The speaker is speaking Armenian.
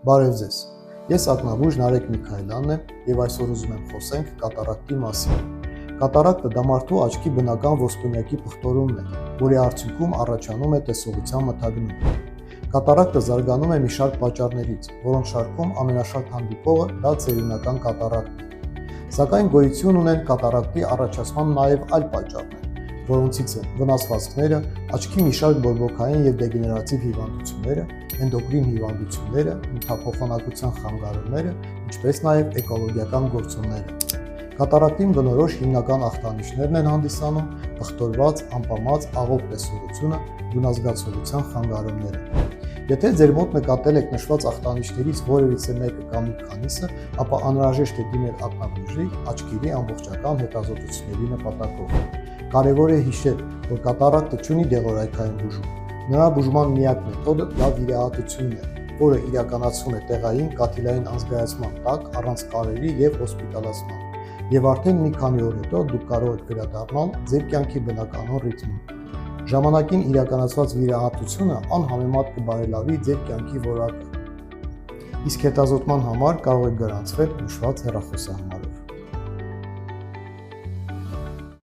Բարև ձեզ, ես ակնաբույժ Նարեկ Միքայելյանն եմ և այսօր ուզում եմ խոսենք կատարակտի մասին։ Կատարակտը դա մարդու աչքի բնական ոսպնյակի պղտորումն է, որի արդյունքում առաջանում է տեսողության մթագնում։ Կատարակտը զարգանում է մի շարք պատճառներից, որոնց շարքում ամենաշատ հանդիպողը դա ծերունական կատարակտն է։ Սակայն գոյություն ունեն կատարակտի առաջացման նաև այլ պատճառներ, որոնցից են վնասվածքները, աչքի մի շարք բորբոքային և դեգեներատիվ հիվանդությունները, էնդոկրին հիվանդությունները, նյութափոխանակության խանգարումները, ինչպես նաև էկոլոգիական գործոնները։ Կատարակտին բնորոշ հիմնական ախտանիշներն են հանդիսանում պղտորված, ամպամած, աղոտ տեսողությունը, գունազգացողության խանգարումները։ Եթե ձեր մոտ նկատել եք նշված ախտանիշներից որևիցե մեկը կամ մի քանիսը, ապա անհրաժեշտ է դիմել ակնաբույժի աչքերի ամբողջական հետազոտությունների նպատակով։ Կարևոր է հիշել, որ կատարակտը չունի դեղորայքային բուժում։ Նրա բուժման միակ մեթոդը դա վիրահատությունն է, որը իրականացվում է տեղային կաթիլային անզգայացման տակ առանց կարերի և հոսպիտալացման, և արդեն մի քանի օր հետո դուք կարող եք վերադառնալ ձեր կյանքի բնականոն ռիթմին։ Ժամանակին իրականացված վիրահատությունը անհամեմատ կբարելավի ձեր կյանքի որակը, իսկ հետազոտման համար կարող եք գրանցվել նշված հեռախոսահամարով։